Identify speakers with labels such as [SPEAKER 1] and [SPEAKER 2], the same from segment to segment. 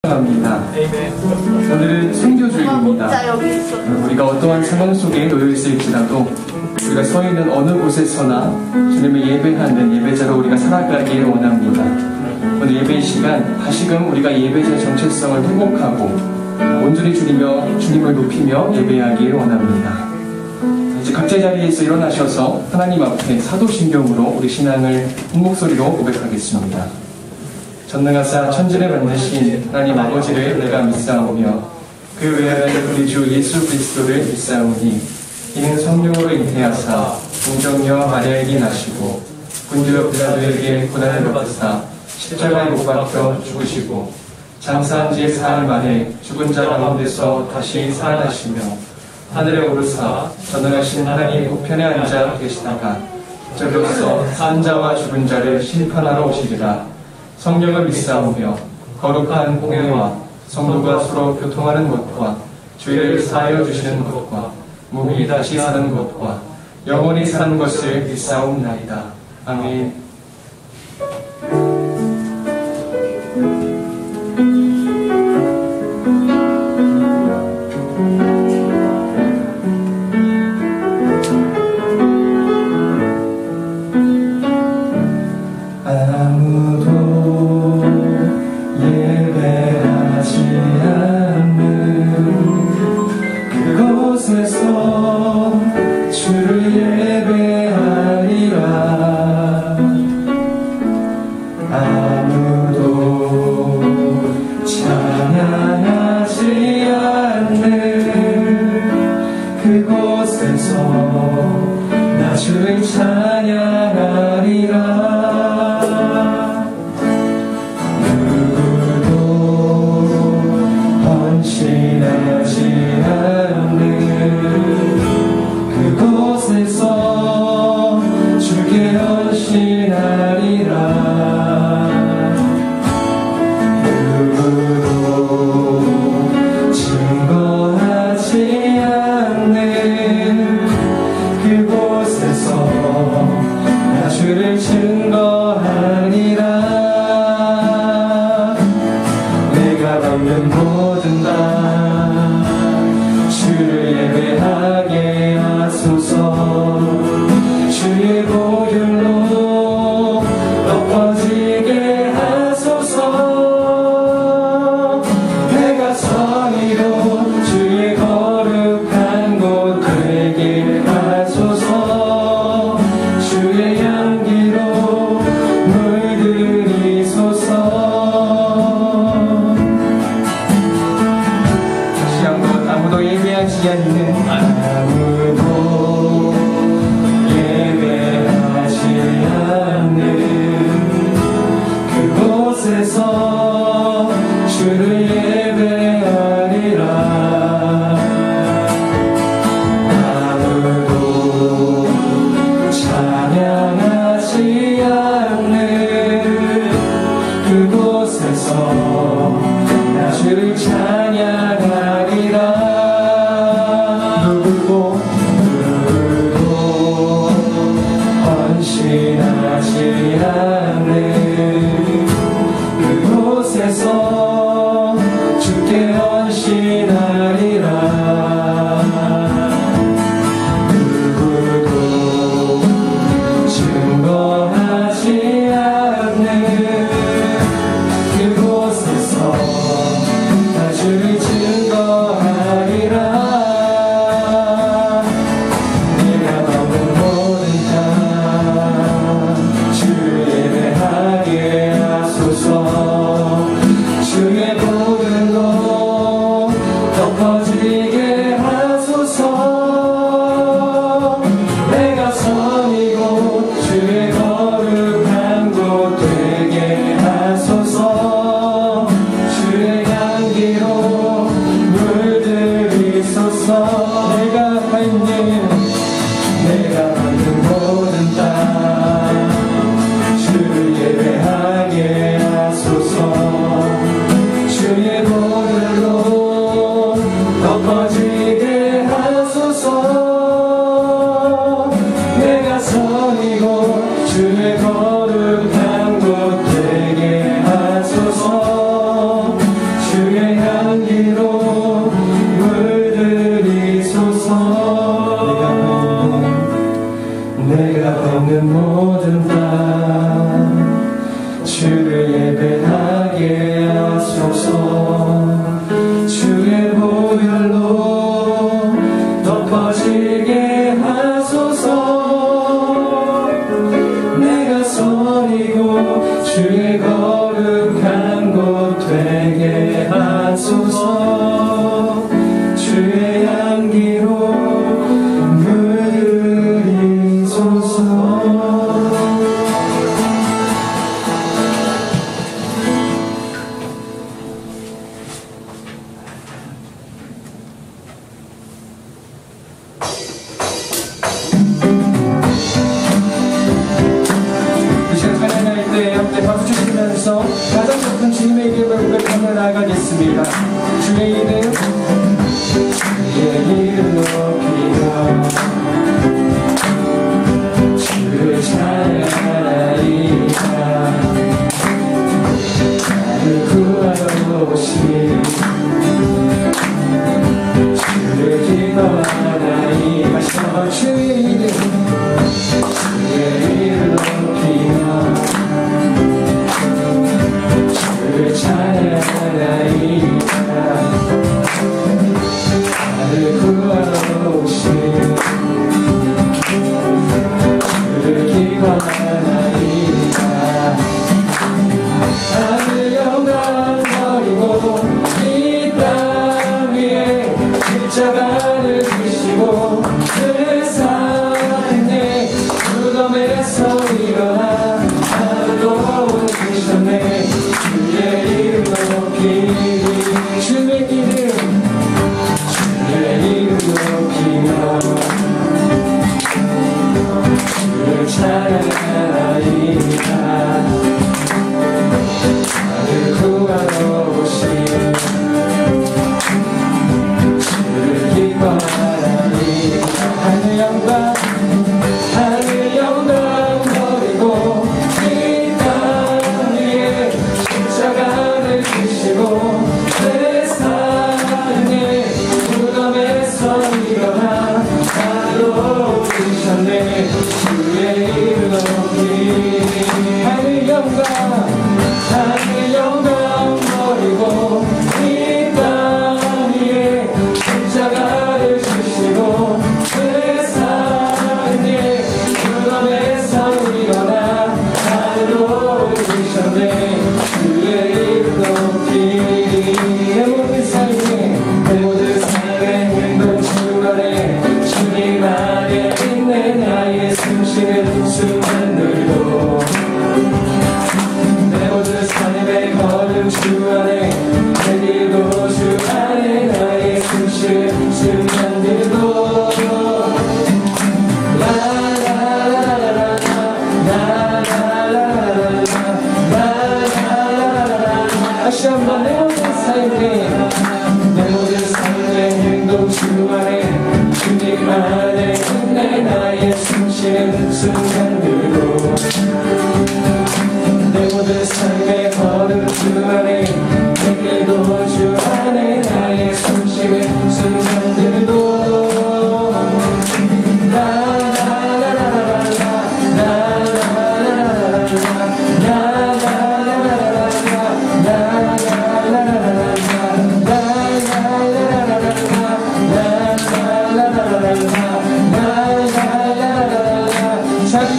[SPEAKER 1] 합니다. 오늘은 선교주일입니다. 우리가 어떠한 상황 속에 놓여 있을지라도 우리가 서 있는 어느 곳에서나 주님을 예배하는 예배자로 우리가 살아가기를 원합니다. 오늘 예배 시간 다시금 우리가 예배자의 정체성을 회복하고 온전히 주님을 높이며 예배하기를 원합니다. 이제 각자 자리에서 일어나셔서 하나님 앞에 사도신경으로 우리 신앙을 한 목소리로 고백하겠습니다. 전능하사 천지를 만드신 하나님 아버지를 내가 믿사오며 그 외아들 우리 주 예수 그리스도를 믿사오니 이는 성령으로 잉태하사 동정녀 마리아에게 나시고 본디오 빌라도에게 고난을 받으사 십자가에 못 박혀 죽으시고 장사한 지 사흘 만에 죽은 자 가운데서 다시 살아나시며 하늘에 오르사 전능하신 하나님 우편에 앉아 계시다가 저로서 산 자와 죽은 자를 심판하러 오시리라. 성령을 믿사오며 거룩한 공회와 성도가 서로 교통하는 것과 죄를 사하여 주시는 것과 몸이 다시 사는 것과 영원히 사는 것을 믿사옵나이다. 아멘. 하소서. 주의 향기로 물들이소서. 박수 치시면서 가장 높은 주님의 이름을 고백하며 나아가겠습니다. 주의 이름, 주의 이름 높이며 주를 찬양하리이다. 나를 구하러 오신 주를 기뻐하나이다. 주의 이름, 주의 이름 높이며 주를 찬양하나이다. 나를 구하러 오신 주를 기뻐하나이다. 하늘 영광 버리고 이 땅 위에 십자가를 지시고 세상 내 무덤에서 일어나 하늘로 오시셨네. 주의 이름 높이리. 주의 이름, 주의 이름 높이며 주를 찬양하나이다. 나를 구하러 오신 주를 기뻐하나이다. 하늘 영광, 하늘 영광 버리고 이 땅 위에 십자가를 지시고 세상의 무덤에서 일어나 나로 오시셨네. 주의 이름 높이리. 하늘 영광, 하늘 영광 버리고 이 땅 위에 십자가를 지시고 세상의 무덤에서 일어나 나로 오시셨네. 주의 이름 높이리. 내 모든 삶의 행동 주 안에 주님 안에 있네. 나의 숨쉬는 순간들도 내 모든 삶의 걸음 주 안에 내 길도 주 안에 나의 숨쉬는 순간들도 다시 한번 내 모든 삶의 행동 주 안에 주님 안에 있네. 나의 숨쉬는 순간들도 내 모든 삶의 걸음 주 안에 내 길도 주 안에 나의 숨쉬는 순간들도 참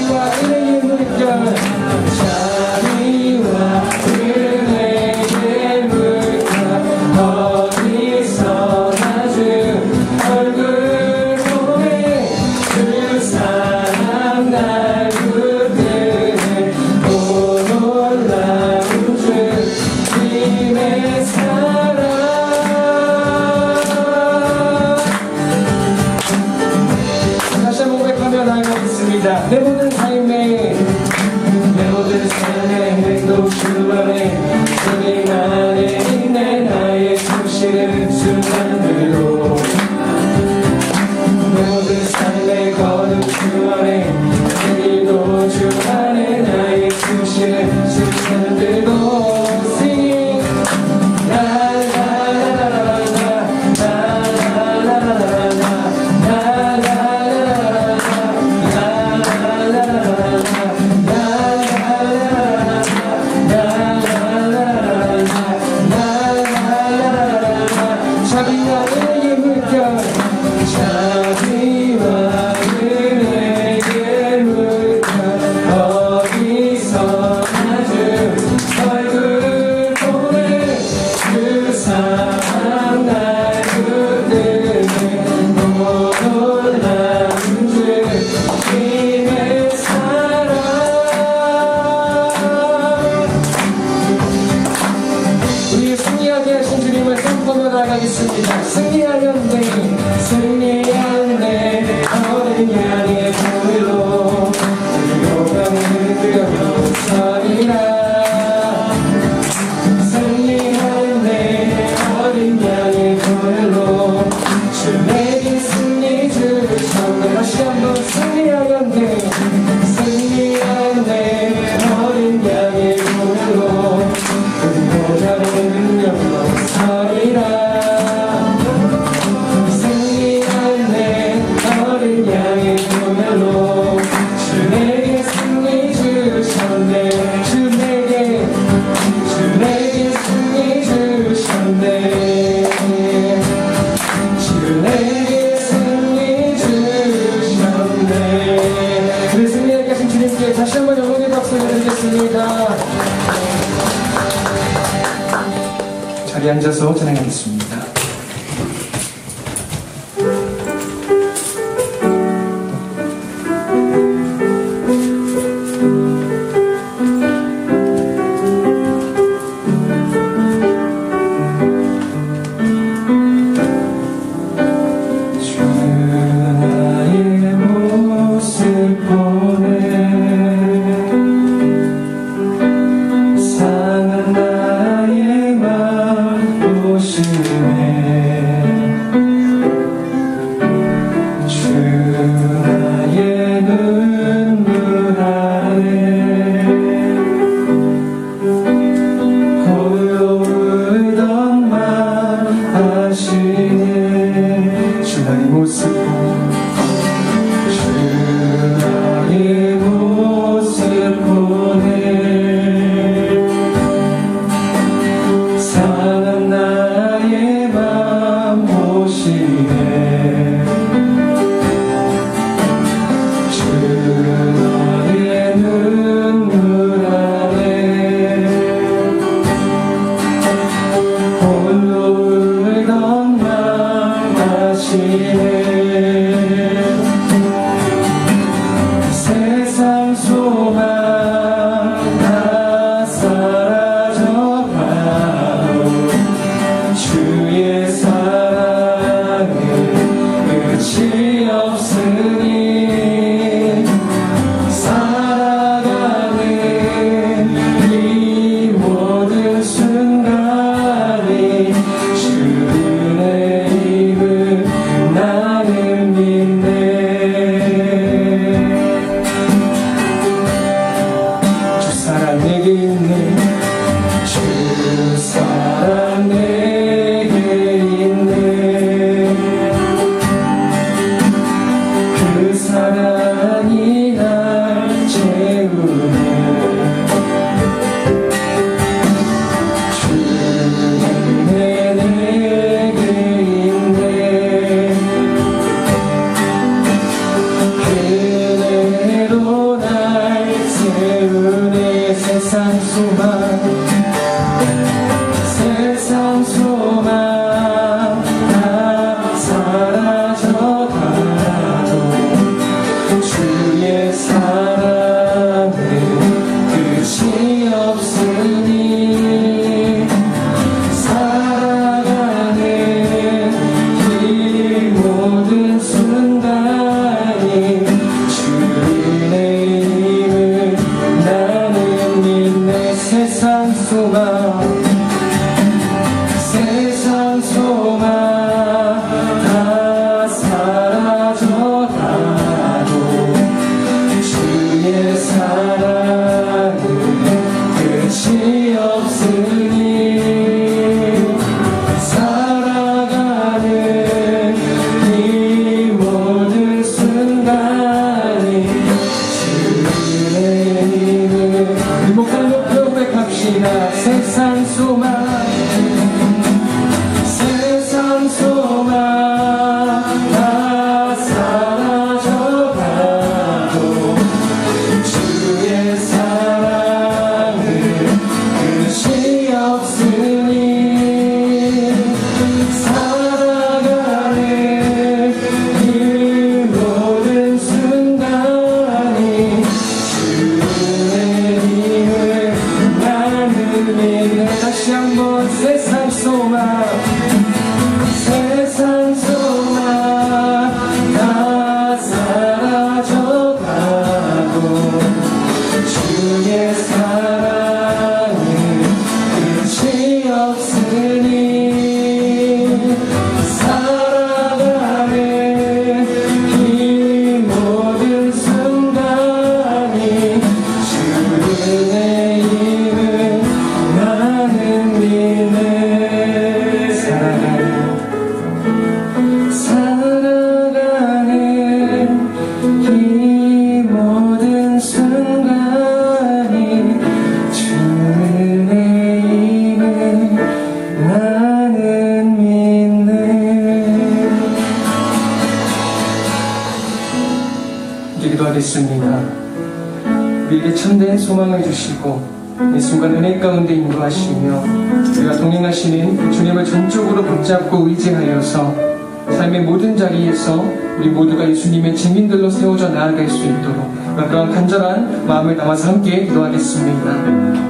[SPEAKER 1] 선포하며 나가겠습니다. 승리하면 돼, 승리하면 돼. 어린 양의 보혈로 요강을 흘려 서리라. 승리하면 돼, 어린 양의 보혈로 주 내게 승리 주셨네. 다시 한번 승리하면 돼, 승리하면 돼. 어린 양의 보혈로 요강을 흘려 서리라. 다시 한번 영광의 박수를 드리겠습니다. 자리에 앉아서 찬양하겠습니다.
[SPEAKER 2] 세상
[SPEAKER 1] 기도하겠습니다. 우리에게 참된 소망을 주시고 이 순간 은혜 가운데 인도하시며 우리가 동행하시는 주님을 전적으로 붙잡고 의지하여서 삶의 모든 자리에서 우리 모두가 예수님의 증인들로 세워져 나아갈 수 있도록 그런 간절한 마음을 담아서 함께 기도하겠습니다.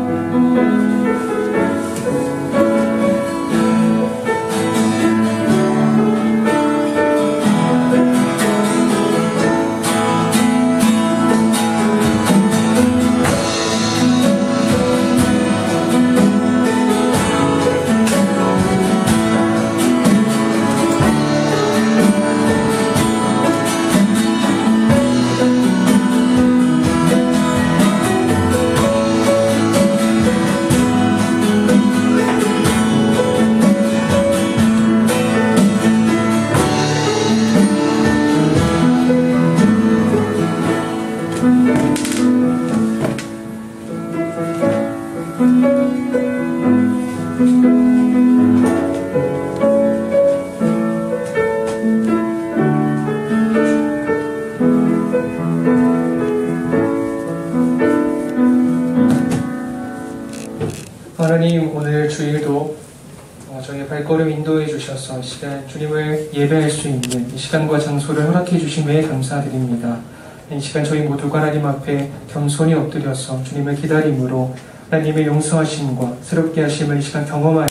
[SPEAKER 1] 하나님, 오늘 주일도 저희의 발걸음 인도해 주셔서 이 시간 주님을 예배할 수 있는 이 시간과 장소를 허락해 주심에 감사드립니다. 이 시간 저희 모두가 하나님 앞에 겸손히 엎드려서 주님을 기다림으로 하나님의 용서하심과 새롭게 하심을 이 시간 경험하는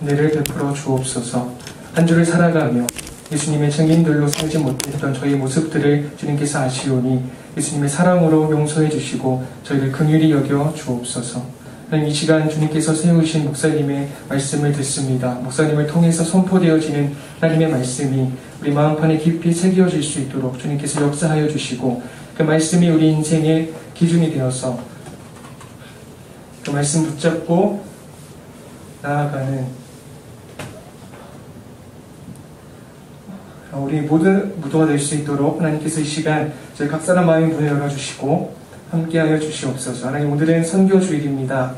[SPEAKER 1] 은혜를 베풀어 주옵소서. 한 주를 살아가며 예수님의 증인들로 살지 못했던 저희의 모습들을 주님께서 아시오니 예수님의 사랑으로 용서해 주시고 저희를 긍휼히 여겨 주옵소서. 이 시간 주님께서 세우신 목사님의 말씀을 듣습니다. 목사님을 통해서 선포되어지는 하나님의 말씀이 우리 마음판에 깊이 새겨질 수 있도록 주님께서 역사하여 주시고 그 말씀이 우리 인생의 기준이 되어서 그 말씀 붙잡고 나아가는 우리 모든 무도가 될 수 있도록 하나님께서 이 시간 저희 각 사람 마음의 문을 열어주시고 함께하여 주시옵소서. 하나님, 오늘은 선교주일입니다.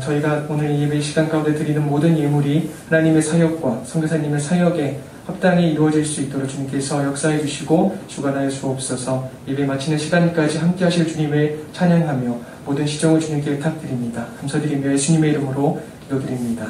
[SPEAKER 1] 저희가 오늘 예배 시간 가운데 드리는 모든 예물이 하나님의 사역과 선교사님의 사역에 합당히 이루어질 수 있도록 주님께서 역사해 주시고 주관하여 주옵소서. 예배 마치는 시간까지 함께 하실 주님을 찬양하며 모든 시정을 주님께 부탁드립니다. 감사드리며 예수님의 이름으로 기도드립니다.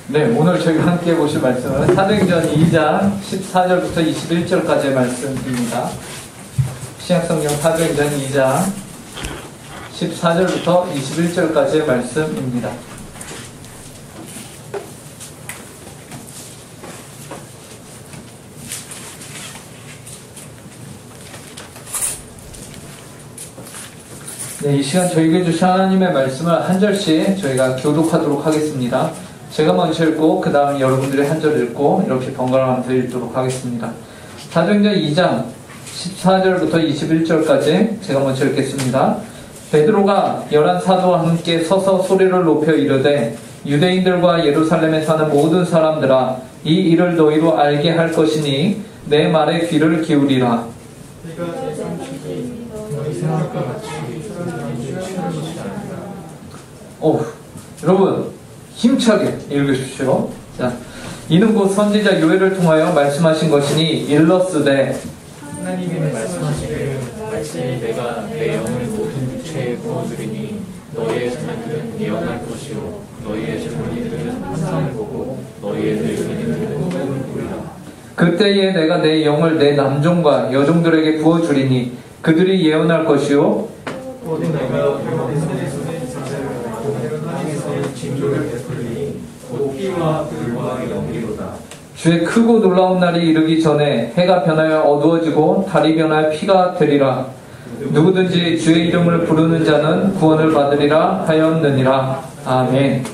[SPEAKER 2] 네, 오늘 저희가 함께 보실 말씀은 사도행전 2장 14절부터 21절까지의 말씀입니다. 신약성경 사도행전 2장 14절부터 21절까지의 말씀입니다. 네, 이 시간 저희에게 주신 하나님의 말씀을 한 절씩 저희가 교독하도록 하겠습니다. 제가 먼저 읽고 그 다음 여러분들이 한 절 읽고 이렇게 번갈아 드리도록 하겠습니다. 사도행전 2장 14절부터 21절까지 제가 먼저 읽겠습니다. 베드로가 11사도와 함께 서서 소리를 높여 이르되 유대인들과 예루살렘에 사는 모든 사람들아, 이 일을 너희로 알게 할 것이니 내 말에 귀를 기울이라. 여러분 힘차게 읽으십시오. 자, 이는 곧 선지자 요엘을 통하여 말씀하신 것이니 일러스되
[SPEAKER 3] 하나님이 말씀하시기를 말씀이 내가 내 영을 모든 육체에 부어주리니 너희의 자녀들은 예언할 것이요 너희의 젊은이들은 환상을 보고 너희의 늙은이들은 꿈을 꾸리라.
[SPEAKER 2] 그때에 내가 내 영을 내 남종과 여종들에게 부어주리니 그들이 예언할 것이요
[SPEAKER 3] 또 내가 영원에서의 사자를 하고 땅에서의 징조를 베풀리니 곧 피와 불과 연기로다.
[SPEAKER 2] 주의 크고 놀라운 날이 이르기 전에 해가 변하여 어두워지고 달이 변하여 피가 되리라. 누구든지 주의 이름을 부르는 자는 구원을 받으리라 하였느니라. 아멘.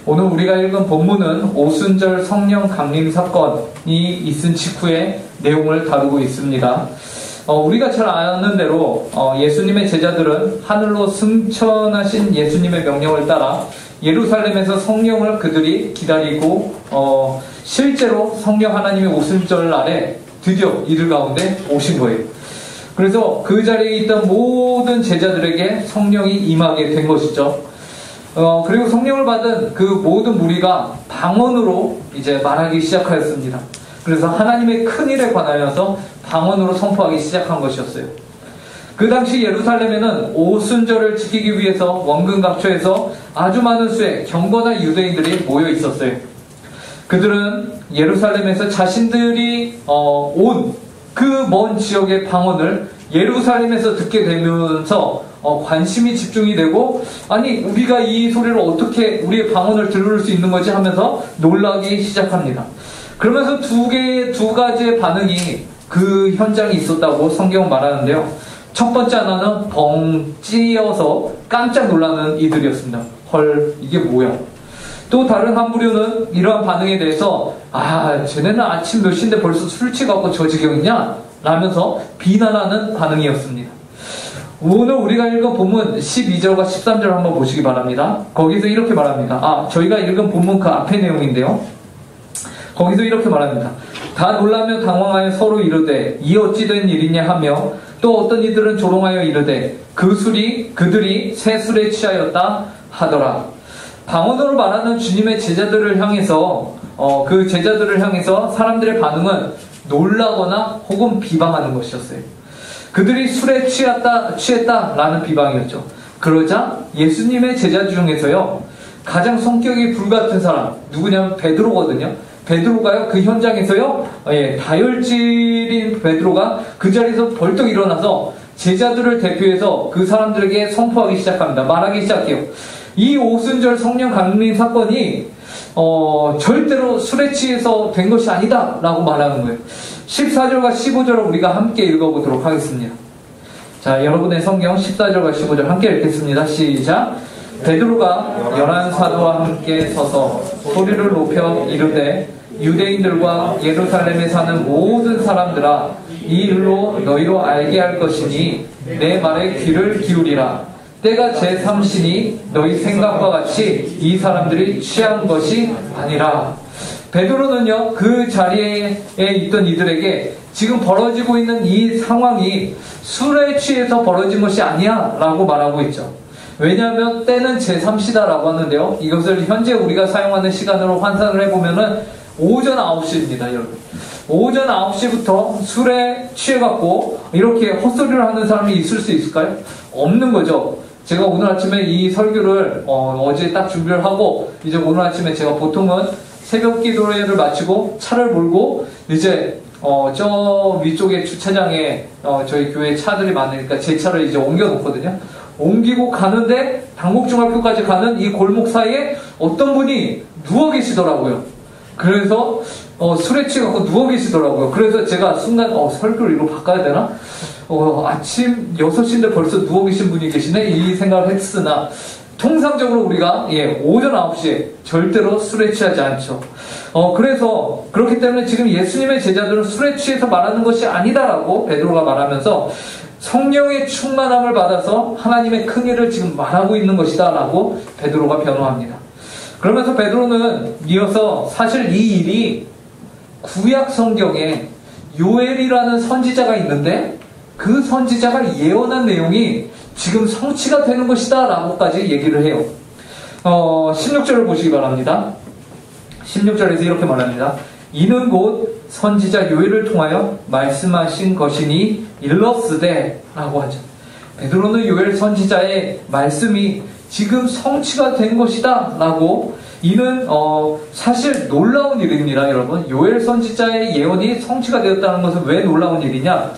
[SPEAKER 2] 오늘 우리가 읽은 본문은 오순절 성령 강림 사건이 있은 직후의 내용을 다루고 있습니다. 우리가 잘 아는 대로 예수님의 제자들은 하늘로 승천하신 예수님의 명령을 따라 예루살렘에서 성령을 그들이 기다리고 실제로 성령 하나님의 오순절 날에 드디어 이들 가운데 오신 거예요. 그래서 그 자리에 있던 모든 제자들에게 성령이 임하게 된 것이죠. 그리고 성령을 받은 그 모든 무리가 방언으로 이제 말하기 시작하였습니다. 그래서 하나님의 큰 일에 관하여서 방언으로 선포하기 시작한 것이었어요. 그 당시 예루살렘에는 오순절을 지키기 위해서 원근각처에서 아주 많은 수의 경건한 유대인들이 모여 있었어요. 그들은 예루살렘에서 자신들이 온 그 먼 지역의 방언을 예루살렘에서 듣게 되면서 관심이 집중이 되고, 아니 우리가 이 소리를 어떻게 우리의 방언을 들을 수 있는 거지 하면서 놀라기 시작합니다. 그러면서 두 가지의 반응이 그 현장에 있었다고 성경은 말하는데요. 첫 번째 하나는 벙 찌어서 깜짝 놀라는 이들이었습니다. 헐, 이게 뭐야? 또 다른 한 부류는 이러한 반응에 대해서 쟤네는 아침 몇 시인데 벌써 술 취갖고 저 지경이냐? 라면서 비난하는 반응이었습니다. 오늘 우리가 읽은 본문 12절과 13절 한번 보시기 바랍니다. 거기서 이렇게 말합니다. 저희가 읽은 본문 그 앞에 내용인데요. 거기서 이렇게 말합니다. 다 놀라며 당황하여 서로 이르되 이 어찌 된 일이냐 하며, 또 어떤 이들은 조롱하여 이르되 그들이 새 술에 취하였다 하더라. 방언으로 말하는 주님의 제자들을 향해서 그 제자들을 향해서 사람들의 반응은 놀라거나 혹은 비방하는 것이었어요. 그들이 술에 취했다라는 비방이었죠. 그러자 예수님의 제자 중에서요, 가장 성격이 불같은 사람 누구냐면 베드로거든요. 베드로가요, 그 현장에서요, 다혈질인 베드로가 그 자리에서 벌떡 일어나서 제자들을 대표해서 그 사람들에게 선포하기 시작합니다. 말하기 시작해요. 이 오순절 성령 강림 사건이 절대로 술에 취해서 된 것이 아니다 라고 말하는 거예요. 14절과 15절을 우리가 함께 읽어보도록 하겠습니다. 자, 여러분의 성경 14절과 15절 함께 읽겠습니다. 시작. 베드로가 11사도와 함께 서서 소리를 높여 이르되 유대인들과 예루살렘에 사는 모든 사람들아, 이 일로 너희로 알게 할 것이니 내 말에 귀를 기울이라. 때가 제3시니 너희 생각과 같이 이 사람들이 취한 것이 아니라. 베드로는요, 그 자리에 있던 이들에게 지금 벌어지고 있는 이 상황이 술에 취해서 벌어진 것이 아니야 라고 말하고 있죠. 왜냐하면 때는 제3시다라고 하는데요, 이것을 현재 우리가 사용하는 시간으로 환산을 해보면은 오전 9시입니다, 여러분. 오전 9시부터 술에 취해갖고 이렇게 헛소리를 하는 사람이 있을 수 있을까요? 없는 거죠. 제가 오늘 아침에 이 설교를 어제 딱 준비를 하고, 이제 오늘 아침에 제가 보통은 새벽 기도회를 마치고 차를 몰고 이제 저 위쪽에 주차장에 저희 교회 차들이 많으니까 제 차를 이제 옮겨 놓거든요. 옮기고 가는데 당곡중학교까지 가는 이 골목 사이에 어떤 분이 누워 계시더라고요. 그래서 술에 취해갖고 누워 계시더라고요. 그래서 제가 순간 설교를 이거 바꿔야 되나? 아침 6시인데 벌써 누워 계신 분이 계시네? 이 생각을 했으나, 통상적으로 우리가 오전 9시에 절대로 술에 취하지 않죠. 그래서 그렇기 때문에 지금 예수님의 제자들은 술에 취해서 말하는 것이 아니다라고 베드로가 말하면서 성령의 충만함을 받아서 하나님의 큰 일을 지금 말하고 있는 것이다 라고 베드로가 변호합니다. 그러면서 베드로는 이어서 사실 이 일이 구약 성경에 요엘이라는 선지자가 있는데 그 선지자가 예언한 내용이 지금 성취가 되는 것이다 라고까지 얘기를 해요. 16절을 보시기 바랍니다. 16절에서 이렇게 말합니다. 이는 곧 선지자 요엘을 통하여 말씀하신 것이니 일렀으되 라고 하죠. 베드로는 요엘 선지자의 말씀이 지금 성취가 된 것이다 라고, 이는 사실 놀라운 일입니다, 여러분. 요엘 선지자의 예언이 성취가 되었다는 것은 왜 놀라운 일이냐?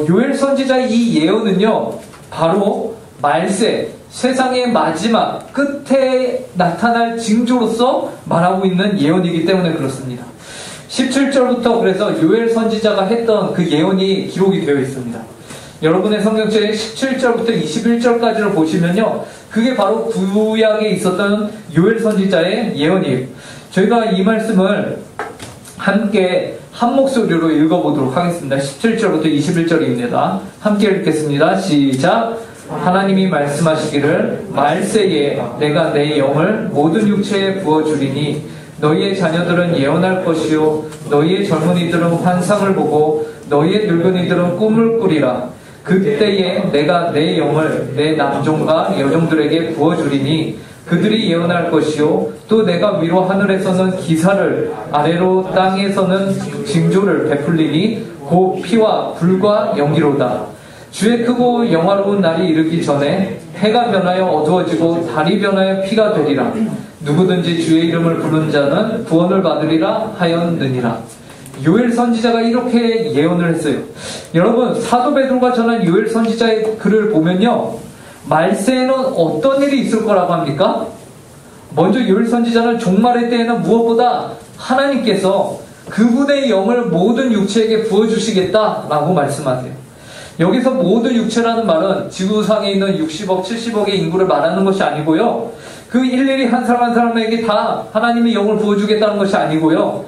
[SPEAKER 2] 요엘 선지자의 이 예언은요, 바로 말세, 세상의 마지막 끝에 나타날 징조로서 말하고 있는 예언이기 때문에 그렇습니다. 17절부터 그래서 요엘 선지자가 했던 그 예언이 기록이 되어 있습니다. 여러분의 성경책에 17절부터 21절까지를 보시면요, 그게 바로 구약에 있었던 요엘 선지자의 예언이에요. 저희가 이 말씀을 함께 한 목소리로 읽어보도록 하겠습니다. 17절부터 21절입니다. 함께 읽겠습니다. 시작. 하나님이 말씀하시기를 말세에 내가 내 영을 모든 육체에 부어주리니 너희의 자녀들은 예언할 것이요 너희의 젊은이들은 환상을 보고 너희의 늙은이들은 꿈을 꾸리라. 그때에 내가 내 영을 내 남종과 여종들에게 부어주리니 그들이 예언할 것이요 또 내가 위로 하늘에서는 기사를 아래로 땅에서는 징조를 베풀리니 곧 피와 불과 연기로다. 주의 크고 영화로운 날이 이르기 전에 해가 변하여 어두워지고 달이 변하여 피가 되리라. 누구든지 주의 이름을 부르는 자는 구원을 받으리라 하였느니라. 요엘 선지자가 이렇게 예언을 했어요. 여러분, 사도 베드로가 전한 요엘 선지자의 글을 보면요, 말세에는 어떤 일이 있을 거라고 합니까? 먼저 요엘 선지자는 종말의 때에는 무엇보다 하나님께서 그분의 영을 모든 육체에게 부어주시겠다라고 말씀하세요. 여기서 모든 육체라는 말은 지구상에 있는 60억, 70억의 인구를 말하는 것이 아니고요. 그 일일이 한 사람 한 사람에게 다 하나님의 영을 부어주겠다는 것이 아니고요.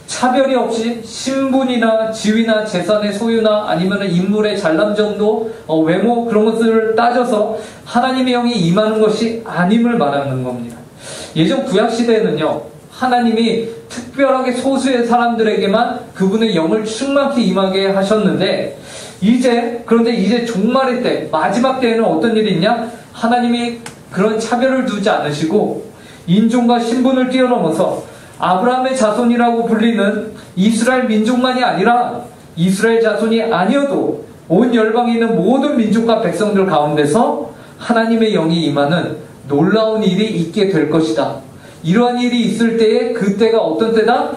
[SPEAKER 2] 차별이 없이 신분이나 지위나 재산의 소유나 아니면 인물의 잘남 정도, 외모 그런 것들을 따져서 하나님의 영이 임하는 것이 아님을 말하는 겁니다. 예전 구약시대에는요. 하나님이 특별하게 소수의 사람들에게만 그분의 영을 충만히 임하게 하셨는데 그런데 이제 종말의 때, 마지막 때에는 어떤 일이 있냐? 하나님이 그런 차별을 두지 않으시고 인종과 신분을 뛰어넘어서 아브라함의 자손이라고 불리는 이스라엘 민족만이 아니라 이스라엘 자손이 아니어도 온 열방에 있는 모든 민족과 백성들 가운데서 하나님의 영이 임하는 놀라운 일이 있게 될 것이다. 이러한 일이 있을 때에 그때가 어떤 때다?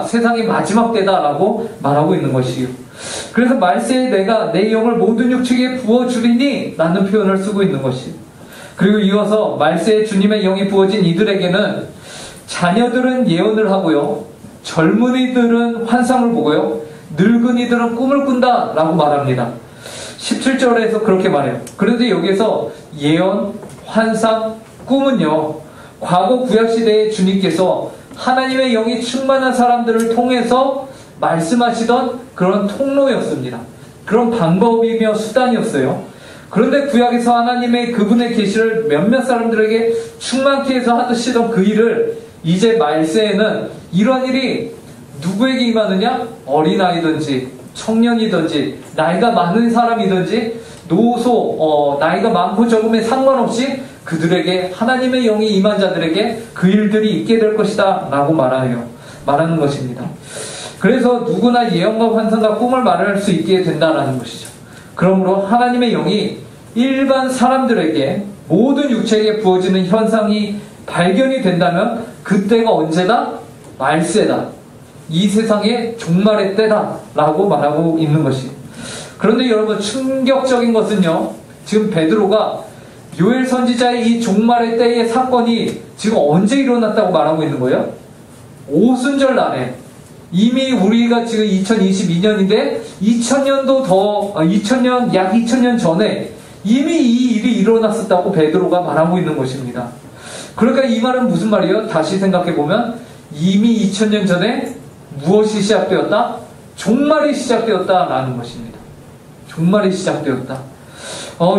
[SPEAKER 2] 세상의 마지막 때다라고 말하고 있는 것이요. 그래서 말세에 내가 내 영을 모든 육체에 부어주리니 라는 표현을 쓰고 있는 것이요. 그리고 이어서 말세에 주님의 영이 부어진 이들에게는 자녀들은 예언을 하고요, 젊은이들은 환상을 보고요, 늙은이들은 꿈을 꾼다 라고 말합니다. 17절에서 그렇게 말해요. 그런데 여기서 예언, 환상, 꿈은요, 과거 구약시대에 주님께서 하나님의 영이 충만한 사람들을 통해서 말씀하시던 그런 통로였습니다. 그런 방법이며 수단이었어요. 그런데 구약에서 하나님의 그분의 계시를 몇몇 사람들에게 충만케 해서 하시던 그 일을 이제 말세에는 이러한 일이 누구에게 임하느냐? 어린아이든지 청년이든지 나이가 많은 사람이든지 노소, 나이가 많고 적음에 상관없이 그들에게 하나님의 영이 임한 자들에게 그 일들이 있게 될 것이다 라고 말하는 것입니다. 그래서 누구나 예언과 환상과 꿈을 말할 수 있게 된다라는 것이죠. 그러므로 하나님의 영이 일반 사람들에게 모든 육체에게 부어지는 현상이 발견이 된다면 그때가 언제다? 말세다. 이 세상의 종말의 때다 라고 말하고 있는 것이에요. 그런데 여러분, 충격적인 것은요, 지금 베드로가 요엘 선지자의 이 종말의 때의 사건이 지금 언제 일어났다고 말하고 있는 거예요? 오순절 날에. 이미 우리가 지금 2022년인데 2000년, 약 2000년 전에 이미 이 일이 일어났었다고 베드로가 말하고 있는 것입니다. 그러니까 이 말은 무슨 말이에요? 다시 생각해보면 이미 2000년 전에 무엇이 시작되었다? 종말이 시작되었다라는 것입니다. 종말이 시작되었다.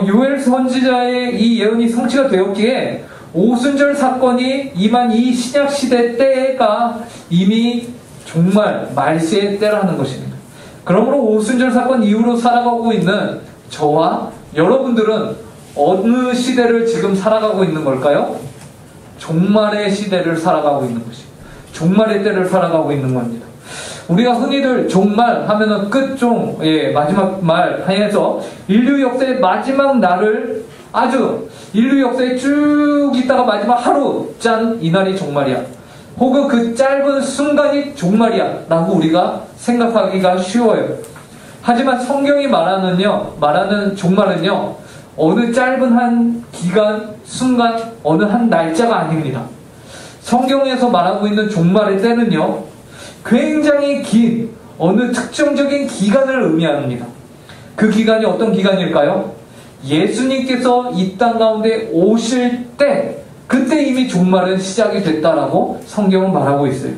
[SPEAKER 2] 요엘 선지자의 이 예언이 성취가 되었기에 오순절 사건이 임한 이 신약시대 때가 이미 정말 말세의 때라는 것입니다. 그러므로 오순절 사건 이후로 살아가고 있는 저와 여러분들은 어느 시대를 지금 살아가고 있는 걸까요? 종말의 시대를 살아가고 있는 것입니다. 종말의 때를 살아가고 있는 겁니다. 우리가 흔히들 종말 하면은 끝종, 마지막 말 하여서 인류 역사의 마지막 날을 인류 역사에 쭉 있다가 마지막 하루, 짠, 이날이 종말이야. 혹은 그 짧은 순간이 종말이야 라고 우리가 생각하기가 쉬워요. 하지만 성경이 말하는 종말은요, 어느 짧은 한 기간, 순간, 어느 한 날짜가 아닙니다. 성경에서 말하고 있는 종말의 때는요, 굉장히 긴 어느 특정적인 기간을 의미합니다. 그 기간이 어떤 기간일까요? 예수님께서 이 땅 가운데 오실 때, 그때 이미 종말은 시작이 됐다라고 성경은 말하고 있어요.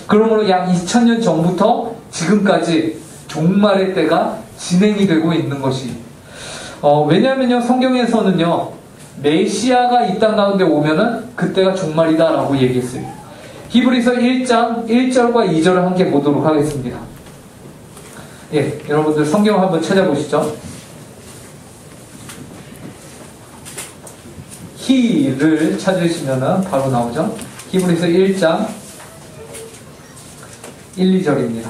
[SPEAKER 2] 그러므로 약 2000년 전부터 지금까지 종말의 때가 진행이 되고 있는 것이. 왜냐하면요, 성경에서는요, 메시아가 이 땅 가운데 오면은 그때가 종말이다라고 얘기했어요. 히브리서 1장 1절과 2절을 함께 보도록 하겠습니다. 예, 여러분들 성경 한번 찾아보시죠. 히를 찾으시면 바로 나오죠. 히브리서 1장 1, 2절입니다.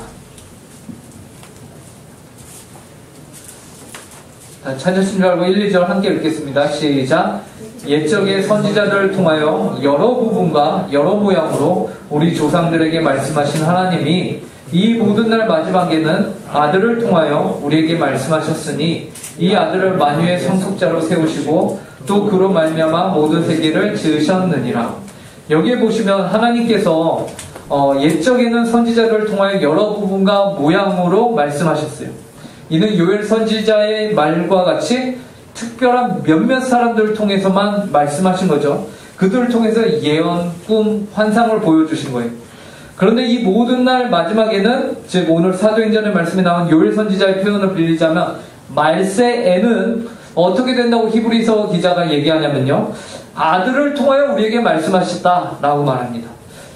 [SPEAKER 2] 찾으신 줄 알고 1, 2절 함께 읽겠습니다. 시작. 옛적의 선지자들을 통하여 여러 부분과 여러 모양으로 우리 조상들에게 말씀하신 하나님이 이 모든 날 마지막에는 아들을 통하여 우리에게 말씀하셨으니 이 아들을 만유의 상속자로 세우시고 또 그로 말미암아 모든 세계를 지으셨느니라. 여기에 보시면 하나님께서 옛적에는 선지자들을 통하여 여러 부분과 모양으로 말씀하셨어요. 이는 요엘 선지자의 말과 같이 특별한 몇몇 사람들을 통해서만 말씀하신 거죠. 그들을 통해서 예언, 꿈, 환상을 보여주신 거예요. 그런데 이 모든 날 마지막에는, 즉 오늘 사도행전의 말씀에 나온 요엘 선지자의 표현을 빌리자면 말세에는 어떻게 된다고 히브리서 기자가 얘기하냐면요, 아들을 통하여 우리에게 말씀하셨다라고 말합니다.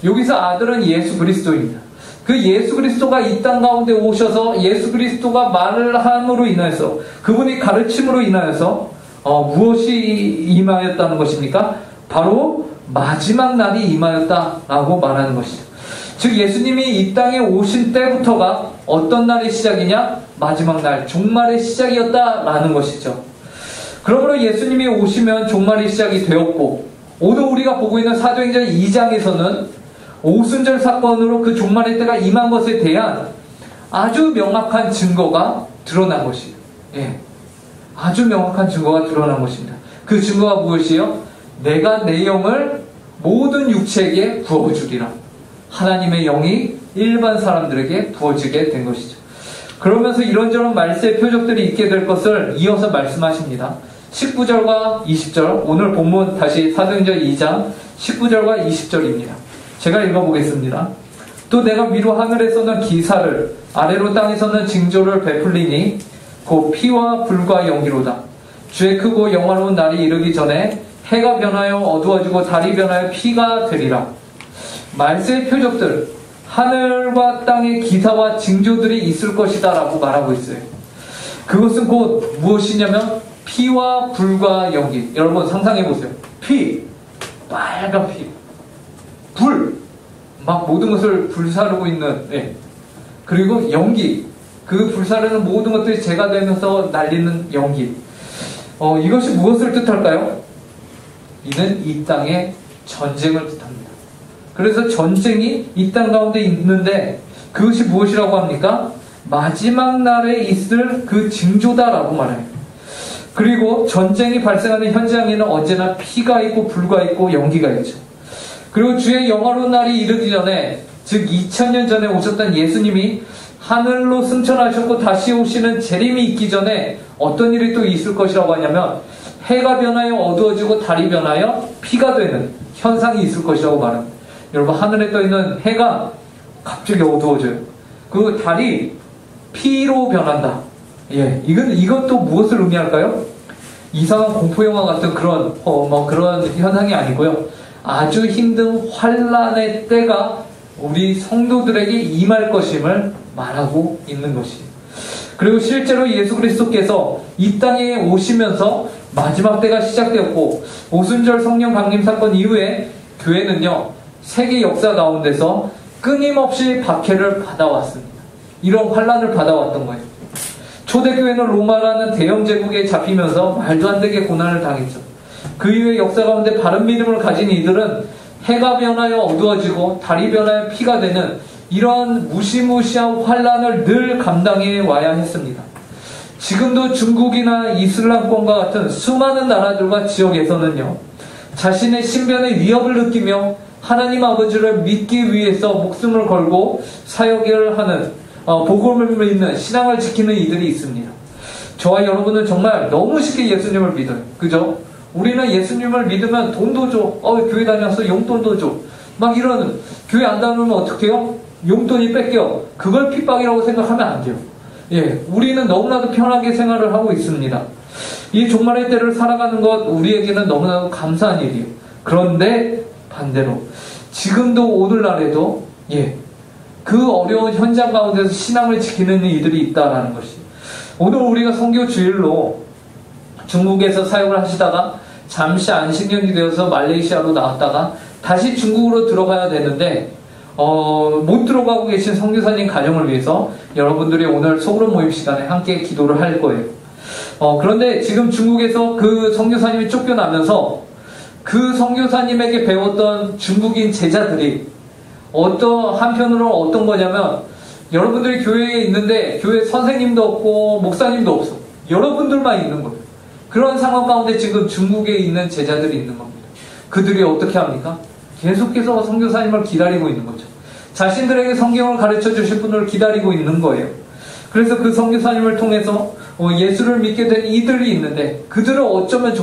[SPEAKER 2] 여기서 아들은 예수 그리스도입니다. 그 예수 그리스도가 이 땅 가운데 오셔서 예수 그리스도가 말을 함으로 인하여서, 그분이 가르침으로 인하여서 무엇이 임하였다는 것입니까? 바로 마지막 날이 임하였다라고 말하는 것이죠. 즉 예수님이 이 땅에 오신 때부터가 어떤 날의 시작이냐? 마지막 날, 종말의 시작이었다라는 것이죠. 그러므로 예수님이 오시면 종말의 시작이 되었고, 오늘 우리가 보고 있는 사도행전 2장에서는 오순절 사건으로 그 종말의 때가 임한 것에 대한 아주 명확한 증거가 드러난 것이에요. 예. 아주 명확한 증거가 드러난 것입니다. 그 증거가 무엇이에요? 내가 내 영을 모든 육체에게 부어주리라. 하나님의 영이 일반 사람들에게 부어지게 된 것이죠. 그러면서 이런저런 말세의 표적들이 있게 될 것을 이어서 말씀하십니다. 19절과 20절, 오늘 본문 다시 사도행전 2장 19절과 20절입니다. 제가 읽어보겠습니다. 또 내가 위로 하늘에서는 기사를, 아래로 땅에서는 징조를 베풀리니 곧 피와 불과 연기로다. 주의 크고 영화로운 날이 이르기 전에 해가 변하여 어두워지고 달이 변하여 피가 되리라. 말세의 표적들, 하늘과 땅의 기사와 징조들이 있을 것이다 라고 말하고 있어요. 그것은 곧 무엇이냐면 피와 불과 연기. 여러분 상상해보세요. 피, 빨간 피, 불, 막 모든 것을 불사르고 있는, 예. 그리고 연기, 그 불사르는 모든 것들이 재가 되면서 날리는 연기. 이것이 무엇을 뜻할까요? 이는 이 땅의 전쟁을 뜻합니다. 그래서 전쟁이 이 땅 가운데 있는데 그것이 무엇이라고 합니까? 마지막 날에 있을 그 징조다라고 말해요. 그리고 전쟁이 발생하는 현장에는 언제나 피가 있고 불과 있고 연기가 있죠. 그리고 주의 영화로운 날이 이르기 전에, 즉 2000년 전에 오셨던 예수님이 하늘로 승천하셨고 다시 오시는 재림이 있기 전에 어떤 일이 또 있을 것이라고 하냐면 해가 변하여 어두워지고 달이 변하여 피가 되는 현상이 있을 것이라고 말합니다. 여러분, 하늘에 떠있는 해가 갑자기 어두워져요. 그 달이 피로 변한다. 예, 이것도 무엇을 의미할까요? 이상한 공포영화 같은 그런 현상이 아니고요. 아주 힘든 환란의 때가 우리 성도들에게 임할 것임을 말하고 있는 것이에요. 그리고 실제로 예수 그리스도께서 이 땅에 오시면서 마지막 때가 시작되었고, 오순절 성령 강림 사건 이후에 교회는요, 세계 역사 가운데서 끊임없이 박해를 받아왔습니다. 이런 환란을 받아왔던 거예요. 초대교회는 로마라는 대영 제국에 잡히면서 말도 안 되게 고난을 당했죠. 그 이후에 역사 가운데 바른 믿음을 가진 이들은 해가 변하여 어두워지고 달이 변하여 피가 되는 이러한 무시무시한 환란을 늘 감당해 와야 했습니다. 지금도 중국이나 이슬람권과 같은 수많은 나라들과 지역에서는요, 자신의 신변의 위협을 느끼며 하나님 아버지를 믿기 위해서 목숨을 걸고 사역을 하는, 복음을 믿는, 신앙을 지키는 이들이 있습니다. 저와 여러분은 정말 너무 쉽게 예수님을 믿어요. 그죠? 우리는 예수님을 믿으면 돈도 줘. 교회 다녀서 용돈도 줘. 막 이러는, 교회 안 다니면 어떡해요? 용돈이 뺏겨. 그걸 핍박이라고 생각하면 안 돼요. 예, 우리는 너무나도 편하게 생활을 하고 있습니다. 이 종말의 때를 살아가는 것, 우리에게는 너무나도 감사한 일이에요. 그런데 반대로 지금도 오늘날에도 그 어려운 현장 가운데서 신앙을 지키는 이들이 있다라는 것이. 오늘 우리가 선교 주일로 중국에서 사역을 하시다가 잠시 안식년이 되어서 말레이시아로 나왔다가 다시 중국으로 들어가야 되는데 못 들어가고 계신 선교사님 가정을 위해서 여러분들이 오늘 소그룹 모임 시간에 함께 기도를 할 거예요. 그런데 지금 중국에서 그 선교사님이 쫓겨나면서 그 선교사님에게 배웠던 중국인 제자들이 한편으로 어떤 거냐면, 여러분들이 교회에 있는데 교회 선생님도 없고 목사님도 없어. 여러분들만 있는 거예요. 그런 상황 가운데 지금 중국에 있는 제자들이 있는 겁니다. 그들이 어떻게 합니까? 계속해서 선교사님을 기다리고 있는 거죠. 자신들에게 성경을 가르쳐 주실 분을 기다리고 있는 거예요. 그래서 그 선교사님을 통해서 예수를 믿게 된 이들이 있는데, 그들을 어쩌면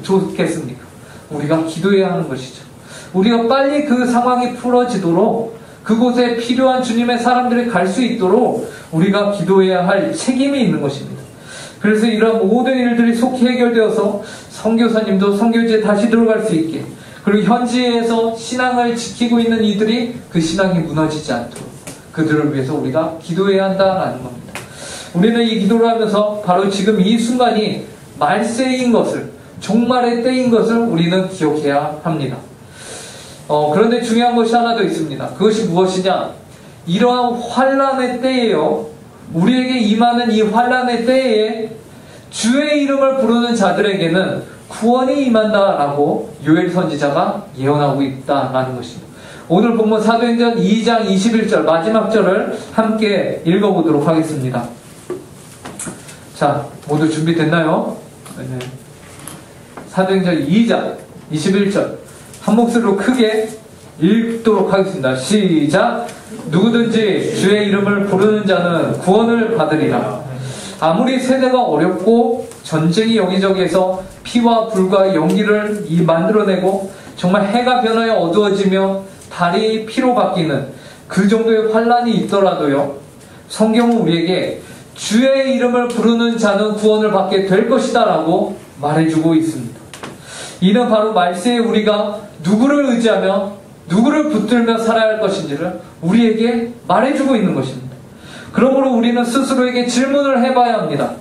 [SPEAKER 2] 좋겠습니까? 우리가 기도해야 하는 것이죠. 우리가 빨리 그 상황이 풀어지도록, 그곳에 필요한 주님의 사람들이 갈 수 있도록 우리가 기도해야 할 책임이 있는 것입니다. 그래서 이러한 모든 일들이 속히 해결되어서 선교사님도 선교지에 다시 들어갈 수 있게, 그리고 현지에서 신앙을 지키고 있는 이들이 그 신앙이 무너지지 않도록 그들을 위해서 우리가 기도해야 한다라는 겁니다. 우리는 이 기도를 하면서 바로 지금 이 순간이 말세인 것을, 종말의 때인 것을 우리는 기억해야 합니다. 그런데 중요한 것이 하나 더 있습니다. 그것이 무엇이냐? 이러한 환란의 때에요, 우리에게 임하는 이 환란의 때에 주의 이름을 부르는 자들에게는 구원이 임한다라고 요엘 선지자가 예언하고 있다라는 것입니다. 오늘 본문 사도행전 2장 21절 마지막 절을 함께 읽어보도록 하겠습니다. 자, 모두 준비됐나요? 네. 사도행전 2장 21절 한 목소리로 크게 읽도록 하겠습니다. 시작! 누구든지 주의 이름을 부르는 자는 구원을 받으리라. 아무리 세대가 어렵고 전쟁이 여기저기에서 피와 불과 연기를 만들어내고 정말 해가 변하여 어두워지며 달이 피로 바뀌는 그 정도의 환란이 있더라도요, 성경은 우리에게 주의 이름을 부르는 자는 구원을 받게 될 것이다 라고 말해주고 있습니다. 이는 바로 말세에 우리가 누구를 의지하며 누구를 붙들며 살아야 할 것인지를 우리에게 말해주고 있는 것입니다. 그러므로 우리는 스스로에게 질문을 해봐야 합니다.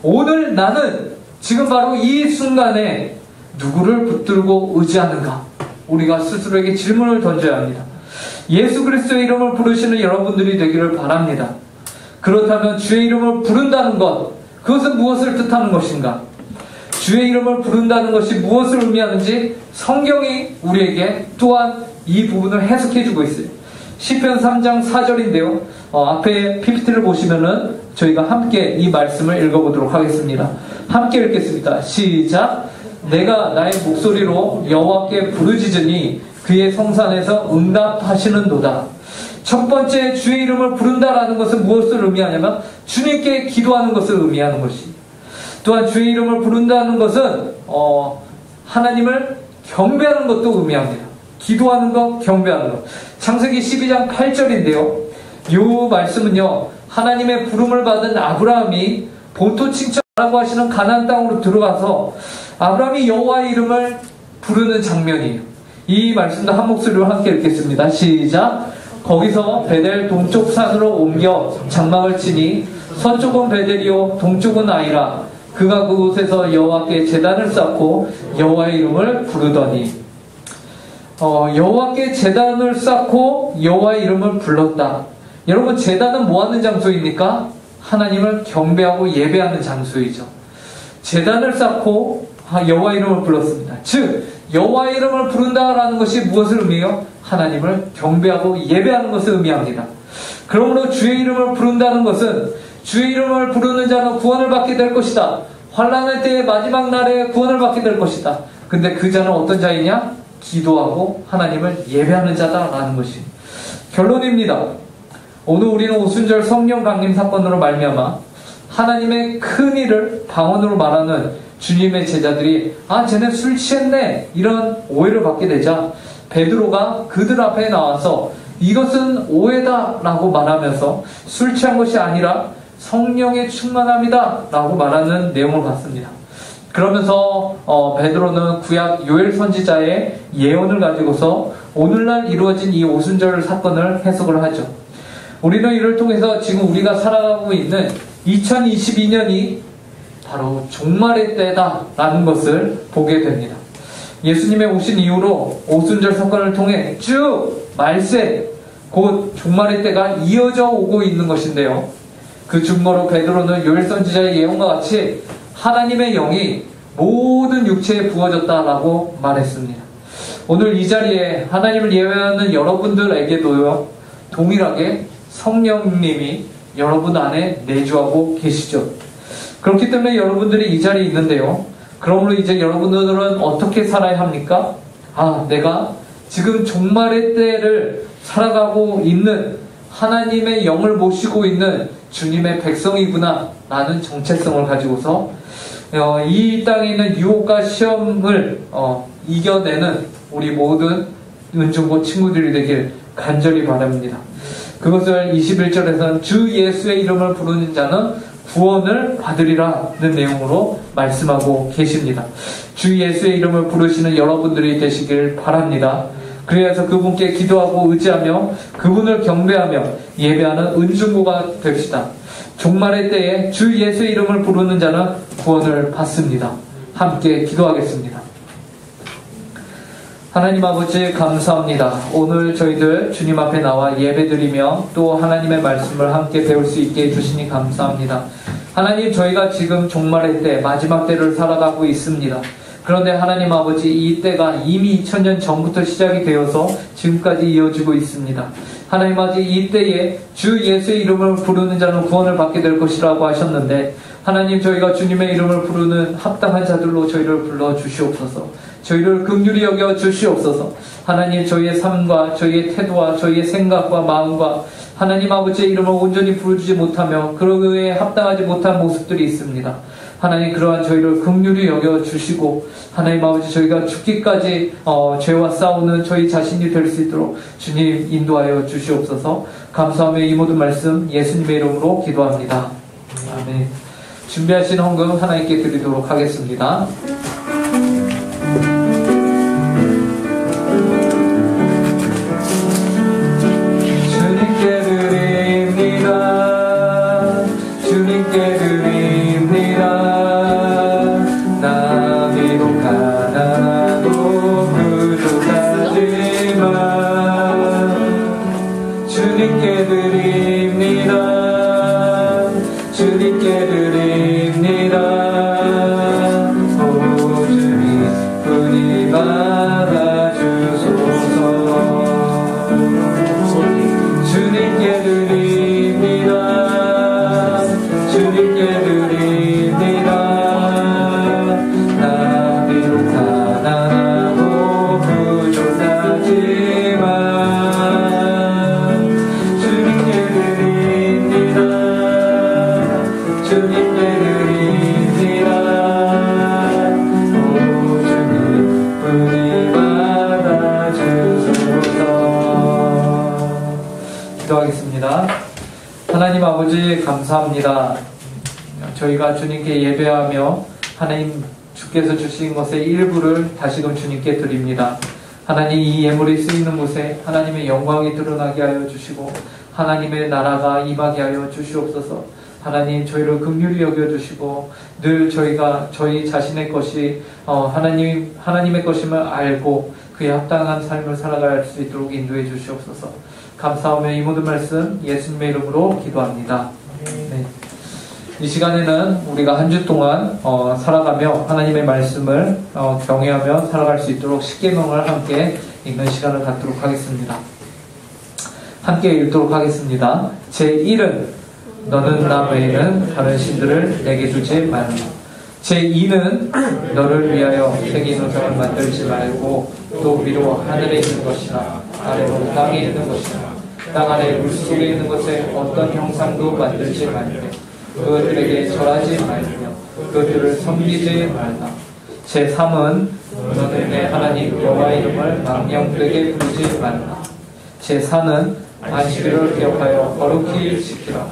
[SPEAKER 2] 오늘 나는 지금 바로 이 순간에 누구를 붙들고 의지하는가? 우리가 스스로에게 질문을 던져야 합니다. 예수 그리스도의 이름을 부르시는 여러분들이 되기를 바랍니다. 그렇다면 주의 이름을 부른다는 것, 그것은 무엇을 뜻하는 것인가? 주의 이름을 부른다는 것이 무엇을 의미하는지 성경이 우리에게 또한 이 부분을 해석해주고 있어요. 시편 3장 4절인데요. 앞에 PPT를 보시면은 저희가 함께 이 말씀을 읽어보도록 하겠습니다. 함께 읽겠습니다. 시작! 내가 나의 목소리로 여호와께 부르짖으니 그의 성산에서 응답하시는도다. 첫 번째 주의 이름을 부른다라는 것은 무엇을 의미하냐면 주님께 기도하는 것을 의미하는 것이. 또한 주의 이름을 부른다는 것은 하나님을 경배하는 것도 의미합니다. 기도하는 것, 경배하는 것. 창세기 12장 8절인데요. 이 말씀은요, 하나님의 부름을 받은 아브라함이 본토 칭찬하라고 하시는 가나안 땅으로 들어가서 아브라함이 여호와의 이름을 부르는 장면이에요. 이 말씀도 한 목소리로 함께 읽겠습니다. 시작! 거기서 베델 동쪽 산으로 옮겨 장막을 치니 서쪽은 베델이요 동쪽은 아이라. 그가 그곳에서 여호와께 제단을 쌓고 여호와의 이름을 부르더니. 여호와께 제단을 쌓고 여호와의 이름을 불렀다. 여러분, 제단은 뭐하는 장소입니까? 하나님을 경배하고 예배하는 장소이죠. 제단을 쌓고 여호와의 이름을 불렀습니다. 즉 여호와의 이름을 부른다라는 것이 무엇을 의미해요? 하나님을 경배하고 예배하는 것을 의미합니다. 그러므로 주의 이름을 부른다는 것은 주의 이름을 부르는 자는 구원을 받게 될 것이다. 환난의 때의 마지막 날에 구원을 받게 될 것이다. 근데 그 자는 어떤 자이냐? 기도하고 하나님을 예배하는 자다라는 것이 결론입니다. 오늘 우리는 오순절 성령 강림 사건으로 말미암아 하나님의 큰 일을 방언으로 말하는 주님의 제자들이 쟤네 술 취했네 이런 오해를 받게 되자 베드로가 그들 앞에 나와서 이것은 오해다 라고 말하면서 술 취한 것이 아니라 성령의 충만함이다 라고 말하는 내용을 봤습니다. 그러면서 베드로는 구약 요엘 선지자의 예언을 가지고서 오늘날 이루어진 이 오순절 사건을 해석을 하죠. 우리는 이를 통해서 지금 우리가 살아가고 있는 2022년이 바로 종말의 때다라는 것을 보게 됩니다. 예수님의 오신 이후로 오순절 사건을 통해 쭉 말세, 곧 종말의 때가 이어져 오고 있는 것인데요. 그 증거로 베드로는 요엘 선지자의 예언과 같이 하나님의 영이 모든 육체에 부어졌다라고 말했습니다. 오늘 이 자리에 하나님을 예배하는 여러분들에게도요, 동일하게 성령님이 여러분 안에 내주하고 계시죠. 그렇기 때문에 여러분들이 이 자리에 있는데요. 그러므로 이제 여러분들은 어떻게 살아야 합니까? 내가 지금 종말의 때를 살아가고 있는 하나님의 영을 모시고 있는 주님의 백성이구나 라는 정체성을 가지고서 이 땅에 있는 유혹과 시험을 이겨내는 우리 모든 은중고 친구들이 되길 간절히 바랍니다. 그것을 21절에서는 주 예수의 이름을 부르는 자는 구원을 받으리라는 내용으로 말씀하고 계십니다. 주 예수의 이름을 부르시는 여러분들이 되시길 바랍니다. 그래서 그분께 기도하고 의지하며 그분을 경배하며 예배하는 은중고가 됩시다. 종말의 때에 주 예수의 이름을 부르는 자는 구원을 받습니다. 함께 기도하겠습니다. 하나님 아버지 감사합니다. 오늘 저희들 주님 앞에 나와 예배드리며 또 하나님의 말씀을 함께 배울 수 있게 해주시니 감사합니다. 하나님, 저희가 지금 종말의 때, 마지막 때를 살아가고 있습니다. 그런데 하나님 아버지, 이 때가 이미 2000년 전부터 시작이 되어서 지금까지 이어지고 있습니다. 하나님 아버지, 이 때에 주 예수의 이름을 부르는 자는 구원을 받게 될 것이라고 하셨는데, 하나님, 저희가 주님의 이름을 부르는 합당한 자들로 저희를 불러 주시옵소서. 저희를 긍휼히 여겨 주시옵소서. 하나님, 저희의 삶과 저희의 태도와 저희의 생각과 마음과 하나님 아버지의 이름을 온전히 부르지 못하며 그러기에 합당하지 못한 모습들이 있습니다. 하나님, 그러한 저희를 긍휼히 여겨 주시고 하나님 아버지, 저희가 죽기까지 죄와 싸우는 저희 자신이 될 수 있도록 주님 인도하여 주시옵소서. 감사하며 이 모든 말씀 예수님의 이름으로 기도합니다. 아멘. 준비하신 헌금 하나님께 드리도록 하겠습니다. 주님께 드립니다. 주님께 드립니다. 나 비록 가난하고 부족하지만 주님께 드립니다. 주님께 드립니다. 오 주님 분이 받아주소서. 주님께 드립니다. 주님께 드립니다. 나 비록 가난하고 부족하지만 주님께 드립니다. 주님께 드립니다. 오 주님 분이 받아주소서. 기도하겠습니다. 하나님 아버지 감사합니다. 저희가 주님께 예배하며 하나님 주께서 주신 것의 일부를 다시금 주님께 드립니다. 하나님, 이 예물이 쓰이는 곳에 하나님의 영광이 드러나게 하여 주시고 하나님의 나라가 임하게 하여 주시옵소서. 하나님, 저희를 긍휼히 여겨주시고 늘 저희가 저희 자신의 것이 하나님의 것임을 알고 그에 합당한 삶을 살아갈 수 있도록 인도해 주시옵소서. 감사하며 이 모든 말씀 예수님의 이름으로 기도합니다. 네. 이 시간에는 우리가 한 주 동안 살아가며 하나님의 말씀을 경외하며 살아갈 수 있도록 십계명을 함께 읽는 시간을 갖도록 하겠습니다. 함께 읽도록 하겠습니다. 제1은 너는 나 외에는 다른 신들을 내게 주지 말라. 제2는 너를 위하여 세계 노상을 만들지 말고 또 위로 하늘에 있는 것이나 아래로 땅에 있는 것이나 땅 아래 물속에 있는 것에 어떤 형상도 만들지 말며 그것들에게 절하지 말며 그것들을 섬기지 말라. 제3은 너는 내 하나님 여호와 이름을 망령되게 부르지 말라. 제4는 안식일을 기억하여 거룩히 지키라.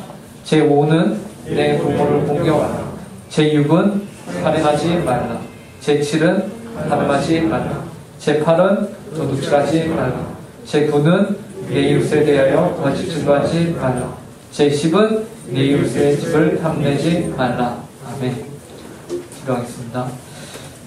[SPEAKER 2] 제5는 내 부모를 공경하라. 제6은 살인하지 말라. 제7은 살인하지 말라. 제8은 도둑질하지 말라. 제9는 내 이웃에 대하여 거짓 증거하지 말라. 제10은 내 이웃의 집을 탐내지 말라. 아멘. 기도하겠습니다.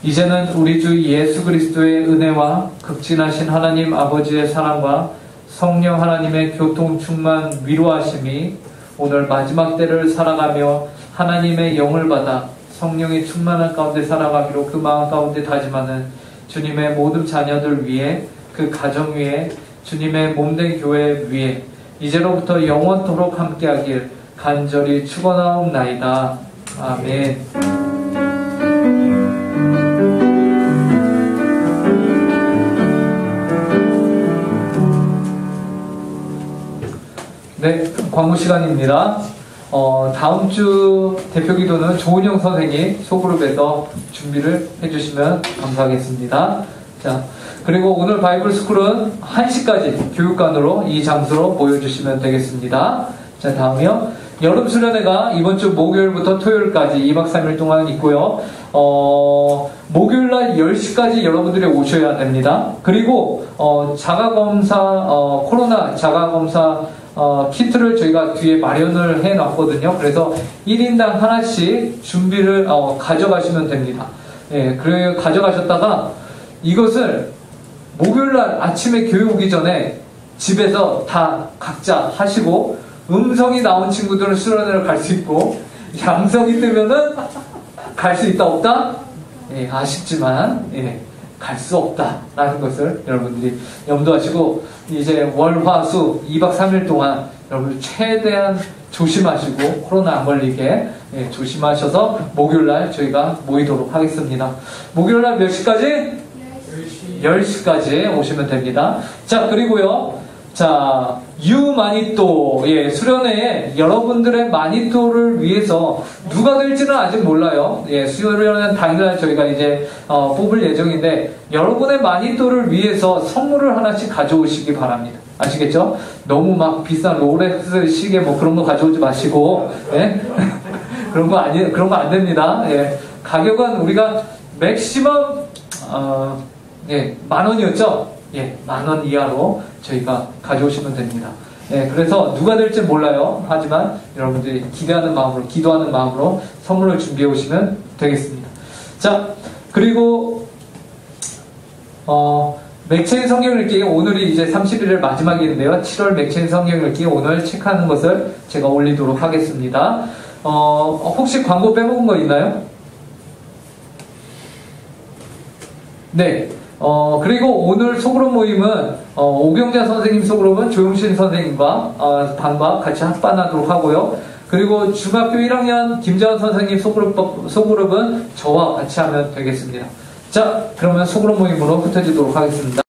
[SPEAKER 2] 이제는 우리 주 예수 그리스도의 은혜와 극진하신 하나님 아버지의 사랑과 성령 하나님의 교통 충만 위로하심이 오늘 마지막 때를 살아가며 하나님의 영을 받아 성령의 충만한 가운데 살아가기로 그 마음 가운데 다짐하는 주님의 모든 자녀들 위해, 그 가정 위에, 주님의 몸된 교회 위에 이제로부터 영원토록 함께하길 간절히 축원하옵나이다. 아멘. 네, 광고 시간입니다. 다음 주 대표 기도는 조은영 선생님 소그룹에서 준비를 해주시면 감사하겠습니다. 자, 그리고 오늘 바이블 스쿨은 1시까지 교육관으로 이 장소로 모여주시면 되겠습니다. 자, 다음이요. 여름 수련회가 이번 주 목요일부터 토요일까지 2박 3일 동안 있고요. 목요일날 10시까지 여러분들이 오셔야 됩니다. 그리고 자가검사, 코로나 자가검사 키트를 저희가 뒤에 마련을 해 놨거든요. 그래서 1인당 하나씩 준비를 가져가시면 됩니다. 예, 그래 가져가셨다가 이것을 목요일날 아침에 교회 오기 전에 집에서 다 각자 하시고, 음성이 나온 친구들은 수련회를 갈 수 있고, 양성이 뜨면은 갈 수 있다 없다? 예, 아쉽지만 갈 수 없다라는 것을 여러분들이 염두하시고, 이제 월, 화, 수 2박 3일 동안 여러분들 최대한 조심하시고 코로나 안 걸리게 조심하셔서 목요일날 저희가 모이도록 하겠습니다. 목요일날 몇 시까지? 10시까지 오시면 됩니다. 자, 그리고요. 자, 유마니또, 수련회에 여러분들의 마니또를 위해서 누가 될지는 아직 몰라요. 수련회는 당일날 저희가 이제 뽑을 예정인데, 여러분의 마니또를 위해서 선물을 하나씩 가져오시기 바랍니다. 아시겠죠? 너무 막 비싼 롤렉스 시계 뭐 그런 거 가져오지 마시고, 그런 거 안 됩니다. 가격은 우리가 맥시멈 10,000원이었죠? 10,000원 이하로 저희가 가져오시면 됩니다. 그래서 누가 될지 몰라요. 하지만 여러분들이 기대하는 마음으로, 기도하는 마음으로 선물을 준비해 오시면 되겠습니다. 자, 그리고 맥체인 성경 읽기, 오늘이 이제 31일 마지막인데요. 7월 맥체인 성경 읽기 오늘 체크하는 것을 제가 올리도록 하겠습니다. 혹시 광고 빼먹은 거 있나요? 네. 그리고 오늘 소그룹 모임은 오경자 선생님 소그룹은 조용신 선생님과 방과 같이 합반하도록 하고요. 그리고 중학교 1학년 김재원 선생님 소그룹은 저와 같이 하면 되겠습니다. 자, 그러면 소그룹 모임으로 흩어지도록 하겠습니다.